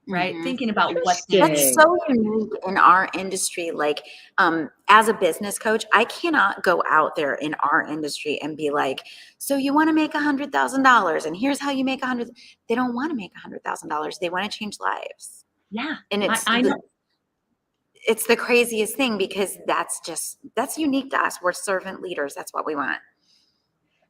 S3: Right. Thinking about what
S1: that's so unique in our industry. Like, as a business coach, I cannot go out there in our industry and be like, so you want to make $100,000 and here's how you make $100,000. They don't want to make $100,000. They want to change lives.
S3: Yeah.
S1: And it's the craziest thing, because that's unique to us. We're servant leaders. That's what we want.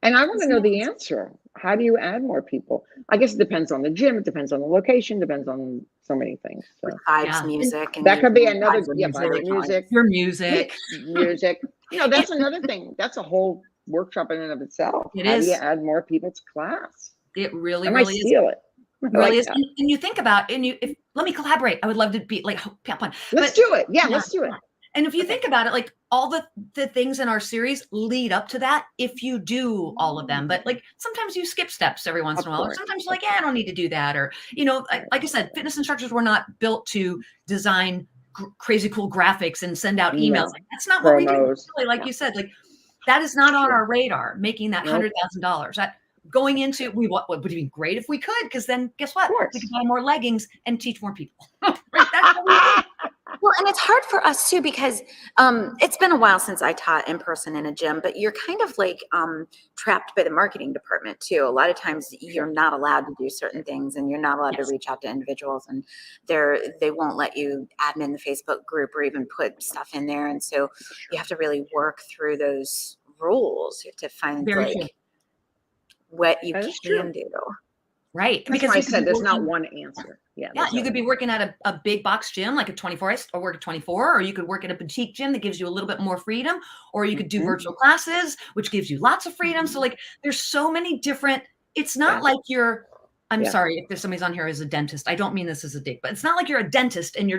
S2: And I want to know the answer. How do you add more people? I guess it depends on the gym. It depends on the location. Depends on so many things. So
S1: Vibes music. And
S2: that could be another,
S3: music,
S2: music.
S3: Your music.
S2: Music. You know, that's another thing. That's a whole workshop in and of itself.
S3: It
S2: How
S3: is.
S2: do you add more people to class?
S3: It really,
S2: I
S3: really
S2: might
S3: is.
S2: steal it.
S3: Really is. And you think about, let me collaborate. I would love to be like,
S2: let's do it. Yeah, let's do it.
S3: And if you think about it, like all the things in our series lead up to that, if you do all of them, but like sometimes you skip steps every once in a while, or sometimes you're like, yeah, I don't need to do that. Or, like I said, fitness instructors were not built to design crazy cool graphics and send out emails. Like, that's not what we do. Really, like you said, like that is not on our radar, making that $100,000. Going into, what would be great if we could, because then guess what? We could buy more leggings and teach more people. Right? That's what we do.
S1: Well, and it's hard for us too, because it's been a while since I taught in person in a gym, but you're kind of like trapped by the marketing department too. A lot of times you're not allowed to do certain things, and you're not allowed to reach out to individuals, and they won't let you admin the Facebook group or even put stuff in there. And so you have to really work through those rules. You have to find what you can do.
S3: Right.
S2: That's why I said there's not one answer. Yeah.
S3: You could be working at a big box gym, like a 24, or work at 24, or you could work at a boutique gym that gives you a little bit more freedom, or you could do virtual classes, which gives you lots of freedom. So like, there's so many different, it's not like I'm sorry if there's somebody's on here as a dentist. I don't mean this as a dig, but it's not like you're a dentist and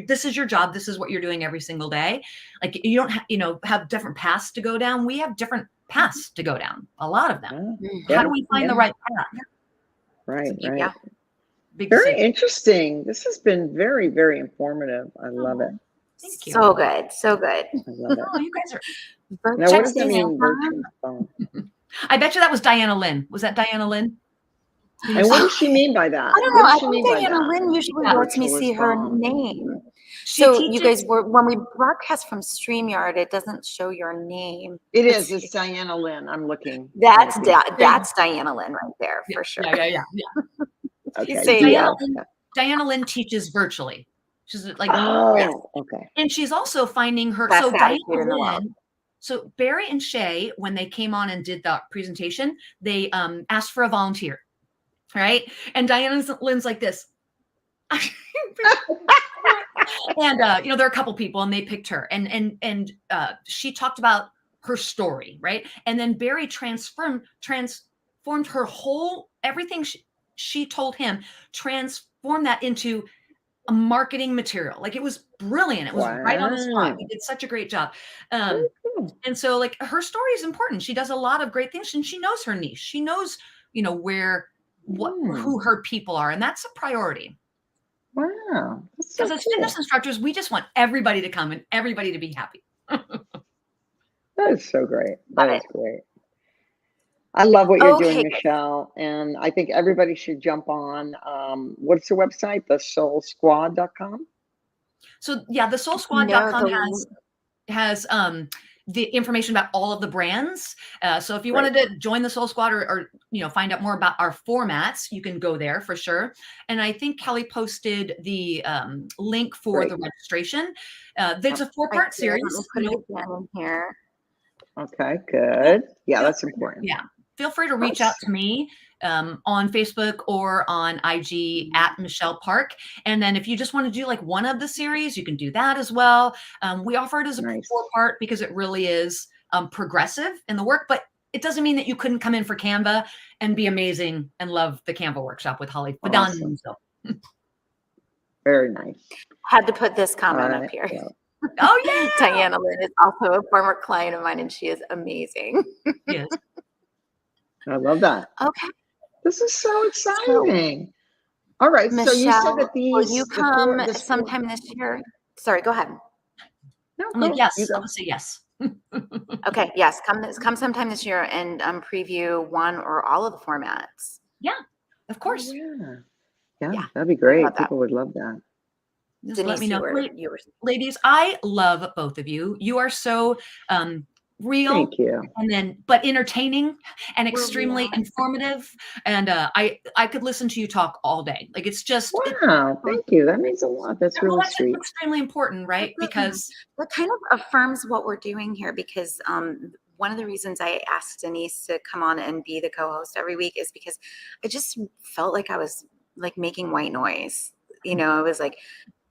S3: this is your job. This is what you're doing every single day. Like you don't have different paths to go down. We have different paths to go down, a lot of them. How do we find the right path?
S2: Right.
S3: Yeah.
S2: Very interesting. This has been very, very informative. I love it.
S3: Thank you.
S1: So good. So good.
S2: I love it.
S3: Oh, you guys are.
S2: Now, what does that mean? Virtual phone?
S3: I bet you that was Diana Lynn. Was that Diana Lynn?
S2: And what does she mean by that?
S1: I don't know. I think Diana Lynn usually lets me see her name. So you guys when we broadcast from StreamYard, it doesn't show your name.
S2: It's Diana Lynn. I'm looking.
S1: That's Diana Lynn right there for sure.
S3: Yeah.
S2: Okay.
S3: Diana Lynn teaches virtually. She's like,
S2: okay.
S3: And she's also finding her.
S1: Best
S3: so Diana
S1: Lynn.
S3: So Barry and Shay, when they came on and did the presentation, they asked for a volunteer, right? And Diana Lynn's like this. And there are a couple people, and they picked her, and she talked about her story, right? And then Barry transformed her whole everything she told him, transformed that into a marketing material. Like it was brilliant. It was right on the spot. He did such a great job. And so like her story is important. She does a lot of great things, and she knows her niche. She knows, who her people are, and that's a priority.
S2: Wow.
S3: Because as fitness instructors, we just want everybody to come and everybody to be happy.
S2: That is so great. That is great. I love what you're doing, Michele. And I think everybody should jump on. What's the website? TheSoulSquad.com?
S3: So yeah, TheSoulSquad.com has the information about all of the brands. So if you wanted to join the Soul Squad or find out more about our formats, you can go there for sure. And I think Kelly posted the link for the registration. There's a 4-part series.
S1: Put it in here.
S2: Okay, good. Yeah, that's important.
S3: Yeah. Feel free to reach out to me on Facebook or on IG at Michele Park. And then if you just want to do like one of the series, you can do that as well. We offer it as a 4-part because it really is progressive in the work, but it doesn't mean that you couldn't come in for Canva and be amazing and love the Canva workshop with Holly Fadon.
S2: Awesome. Very nice.
S1: Had to put this comment up here.
S2: Yeah.
S3: Oh yeah.
S1: Diana Lynn is also a former client of mine, and she is amazing.
S3: Yes.
S2: I love that.
S1: Okay.
S2: This is so exciting. All right.
S1: Michele,
S2: so you said that
S1: will you come sometime this year? Sorry, go ahead.
S2: No,
S3: yes. I would say yes.
S1: Okay. Yes. Come sometime this year and preview one or all of the formats.
S3: Yeah, of course.
S2: Yeah, that'd be great. People would love that.
S3: Just Denise, let me know. Ladies, I love both of you. You are so real.
S2: Thank you.
S3: And but entertaining and extremely informative. And I could listen to you talk all day. Like it's just
S2: thank you. That means a lot. That's really sweet.
S3: Extremely important, right? Because
S1: that kind of affirms what we're doing here, because one of the reasons I asked Denise to come on and be the co-host every week is because I just felt like I was like making white noise. You know, I was like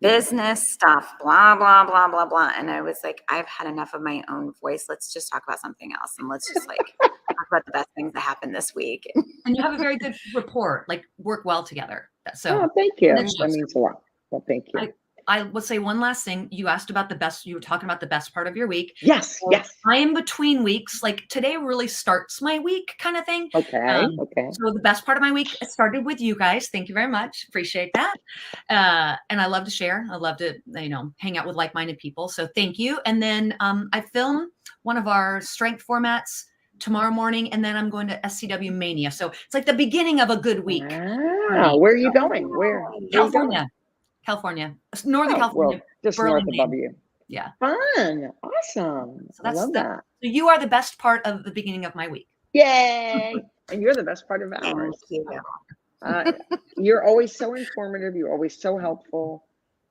S1: business stuff, blah, blah, blah, blah, blah. And I was like, I've had enough of my own voice. Let's just talk about something else. And let's just like talk about the best things that happened this week.
S3: And you have a very good rapport, like work well together. So
S2: thank you. That means a lot. Well, thank you.
S3: I will say one last thing. You asked about the best, you were talking about the best part of your week.
S2: Yes, yes.
S3: I am between weeks. Like today really starts my week kind of thing.
S2: Okay, okay.
S3: So the best part of my week started with you guys. Thank you very much. Appreciate that. And I love to share. I love to, hang out with like-minded people. So thank you. And then I film one of our strength formats tomorrow morning, and then I'm going to SCW Mania. So it's like the beginning of a good week.
S2: Wow. Where are you going? Where?
S3: California. California, Northern California.
S2: Well, just
S3: Berlin,
S2: north above you.
S3: Yeah.
S2: Fun. Awesome.
S3: So
S2: I love that.
S3: So you are the best part of the beginning of my week.
S2: Yay. And you're the best part of ours.
S1: Thank you.
S2: You're always so informative. You're always so helpful.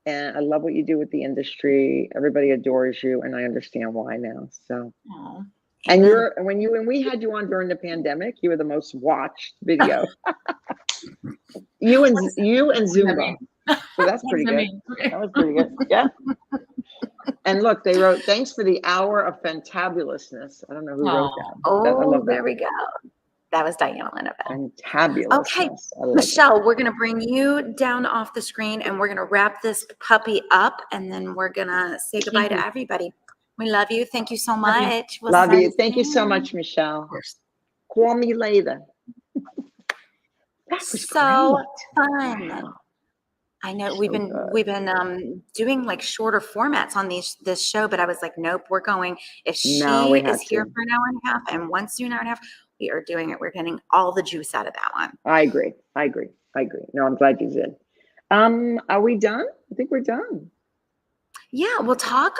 S2: And I love what you do with the industry. Everybody adores you. And I understand why now. So.
S3: Aww.
S2: And when we had you on during the pandemic, you were the most watched video. you and Zumba. So that's pretty good. That was pretty good. Yeah. And look, they wrote, thanks for the hour of fantabulousness. I don't know who wrote that.
S1: Oh, I love there we go. That was Diana Linnebeck.
S2: Fantabulous.
S1: Okay, Michelle, we're going to bring you down off the screen and we're going to wrap this puppy up and then we're going to say goodbye to everybody. We love you. Thank you so much.
S2: Love you. Thank you so much, Michelle. Call me later. That was
S1: so
S2: great.
S1: fun.
S2: Wow.
S1: I know
S2: So
S1: we've been doing like shorter formats on this show, but I was like, nope, we're going. If she is here for an hour and a half and wants to do an hour and a half, we are doing it. We're getting all the juice out of that one.
S2: I agree. No, I'm glad you did. Are we done? I think we're done.
S1: Yeah, we'll talk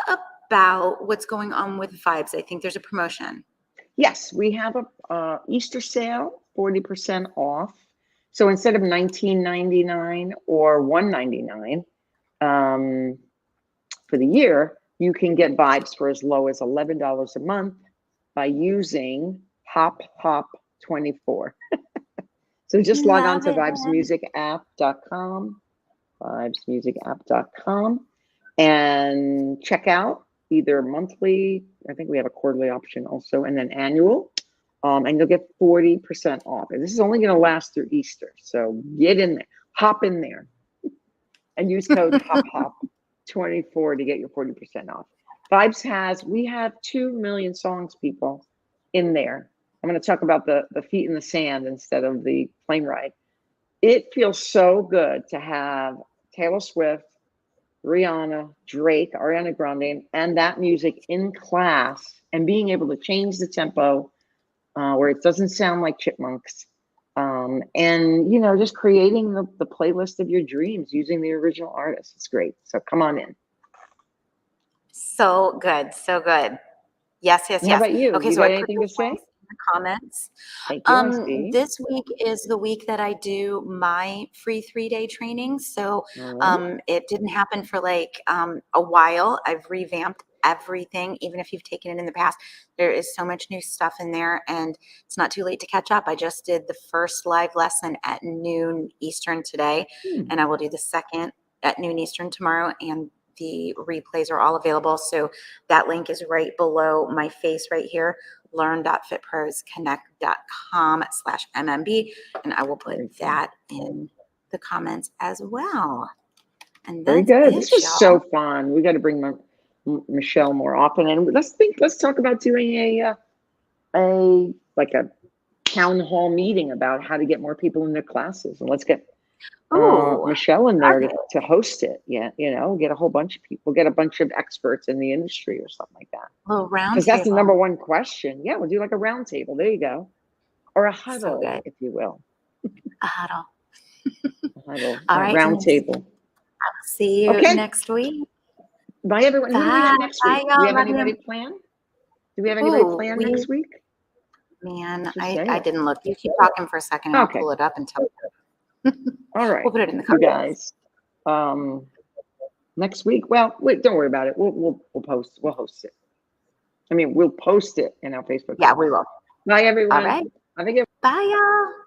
S1: about what's going on with Vibes. I think there's a promotion.
S2: Yes, we have a Easter sale, 40% off. So instead of $19.99 or $199 for the year, you can get Vibes for as low as $11 a month by using Hop24. So just log on to vibesmusicapp.com, vibesmusicapp.com, and check out either monthly, I think we have a quarterly option also, and then annual. And you'll get 40% off. And this is only going to last through Easter. So get in there, hop in there, and use code HOP24 to get your 40% off. Vibes we have 2 million songs, people, in there. I'm going to talk about the feet in the sand instead of the plane ride. It feels so good to have Taylor Swift, Rihanna, Drake, Ariana Grande, and that music in class and being able to change the tempo where it doesn't sound like chipmunks. And, just creating the playlist of your dreams using the original artist. It's great. So come on in.
S1: So good. So good. Yes.
S2: How about you?
S1: Okay,
S2: you
S1: so
S2: got
S1: I
S2: anything to say?
S1: Comments.
S2: Thank you,
S1: this week is the week that I do my free 3-day training. So it didn't happen for like a while. I've revamped everything. Even if you've taken it in the past, there is so much new stuff in there and it's not too late to catch up. I just did the first live lesson at noon Eastern today, and I will do the second at noon Eastern tomorrow, and the replays are all available. So that link is right below my face right here, learn.fitprosconnect.com/MMB. And I will put that in the comments as well. And
S2: very good. This was so fun. We got to bring Michelle more often. And let's talk about doing a town hall meeting about how to get more people in their classes. And let's get Michelle in there to host it. Yeah, get a whole bunch of people, get a bunch of experts in the industry or something like that.
S1: A little round
S2: because that's the number one question. Yeah, we'll do like a round table. There you go, or a huddle, if you will.
S1: A huddle.
S2: All right, round table.
S1: I'll see you next week.
S2: Bye, everyone. Who do we have next week? Do we have anybody planned? Do we have anybody planned next week?
S1: Man, I didn't look. You keep talking for a second. I'll pull it up and tell you.
S2: All right.
S1: We'll put it in the comments.
S2: You guys. Next week. Well, wait, don't worry about it. We'll post. We'll host it. I mean, we'll post it in our Facebook.
S1: Yeah, we will.
S2: Bye, everyone.
S1: All right.
S2: Have a good
S1: Bye, y'all.